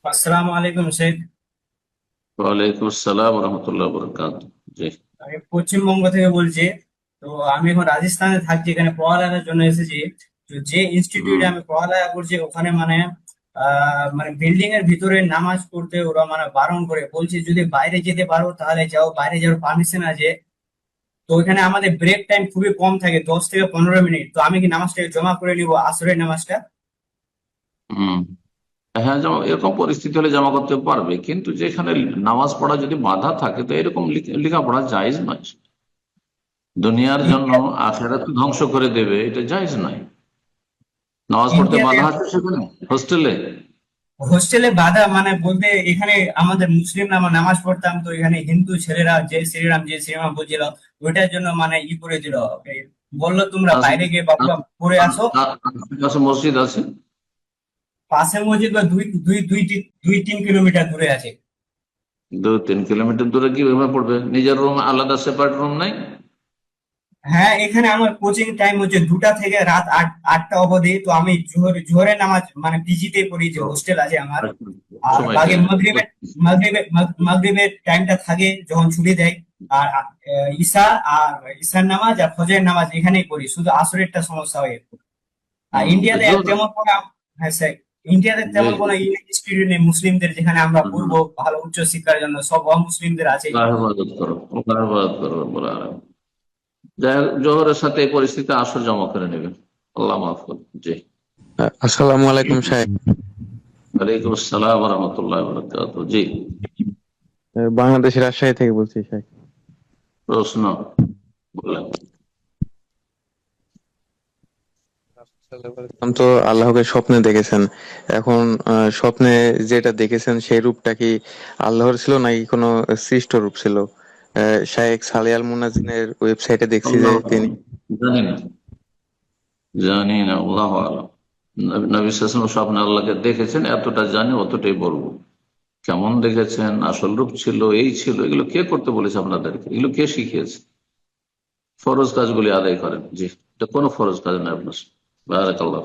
আসসালামু আলাইকুম শেখ। ওয়ালাইকুম আসসালাম রহমতুল্লাহ বরকাত। জি। আমি পশ্চিমবঙ্গ থেকে বলছি। তো আমি এখন রাজস্থানে থাকছি, এখানে পড়ালেখার জন্য এসেছি। তো যে ইনস্টিটিউটে হম। আমি পড়ালেখা করছি ওখানে মানে বিল্ডিং এর ভিতরে নামাজ পড়তে ওরা মানে বারণ করে, বলছে যদি বাইরে যেতে পারো তাহলে যাও, বাইরে যাওয়ার পারমিশন আছে। তো এখানে আমাদের ব্রেক টাইম খুবই কম থাকে, 10 থেকে 15 মিনিট। তো আমি কি নামাজটাকে জমা করে নিবো, আসরের নামাজটা? হম। হ্যাঁ, এরকম পরিস্থিতি হলে জমা করতে পারবে, কিন্তু যেখানে নামাজ পড়া যদি বাধা থাকে তো এরকম লেখাপড়া জায়েজ নয়। দুনিয়ার জন্য ইন্ডিয়া আখেরাত ধ্বংস করে দেবে, এটা জায়েজ নয়। নামাজ পড়তে ইন্ডিয়াতে বাধা আছে সেখানে হোস্টেলে। হোস্টেলে বাধা মানে বলতে, এখানে আমাদের মুসলিম নামাজ পড়তাম, তো এখানে হিন্দু ছেলেরা যে শ্রীরাম যে সিনেমা বলছিল, ওইটার জন্য মানে করে দিল। এই বললো তোমরা বাইরে গিয়ে বাবুরা পড়ে আসো। আশেপাশে মসজিদ আছে? পাশে মসজিদ বা 2-3 কিলোমিটার দূরে আছে। 2-3 কিলোমিটার দূরে কিভাবে পড়বে? নিজের রুম আলাদা, সেপারেট রুম নাই? হ্যাঁ, এখানে আমার কোচিং টাইম হচ্ছে 2টা থেকে রাত 8টা অবধি। তো আমি জোহরের নামাজ মানে পিজিতে পড়ি, যে হোস্টেল আছে আমার। আর সময়টা। বাকি মাগরিবের টাইমটা থাকে যখন ছুটি দেয়। আর ঈশা আর ঈশার নামাজ আর ফজরের নামাজ এখানেই পড়ি, শুধু আসরেরটা সমস্যা হয় একটু। আর ইন্ডিয়াতে তেমন কোনো, হ্যাঁ স্যার, ইন্ডিয়াতে তেমন কোনো ইনস্টিটিউট নেই মুসলিমদের যেখানে আমরা পড়বো ভালো উচ্চ শিক্ষার জন্য, সব অমুসলিমদের আছে। ইবাদত করো, ইবাদত করো রব্বুল আলামিন। যাই হোক, জোহরের সাথে এই পরিস্থিতি আসর জমা করে নেবেন। আল্লাহ মাফ করুন। জি। আসসালামু আলাইকুম সাহেব। ওয়ালাইকুম আসসালাম রহমতুল্লাহ বরকাত। জি। বাংলাদেশের রাজশাহী থেকে বলছি সাহেব। প্রশ্ন বলেন। তো আল্লাহকে স্বপ্নে দেখেছেন। এখন স্বপ্নে যেটা দেখেছেন সেই রূপটা কি আল্লাহর ছিল নাকি কোনো সৃষ্ট রূপ ছিল? শায়েখ সালে আল মুনাজিনের ওয়েবসাইটে দেখছি যে আল্লাহ তিনি। জানি না, জানি না, আল্লাহ আলাম। নবী সাল্লাল্লাহু আলাইহি ওয়াসাল্লাম স্বপ্নে আল্লাহকে দেখেছেন, এতটা জানি, অতটাই বলবো। কেমন দেখেছেন, আসল রূপ ছিল, এই ছিল, এগুলো কে করতে বলেছে আপনাদেরকে? এগুলো কে শিখিয়েছে? ফরজ কাজগুলি আদায় করেন। জি। এটা কোনো ফরজ কাজ নয় আপনার। বারাকাল্লাহ।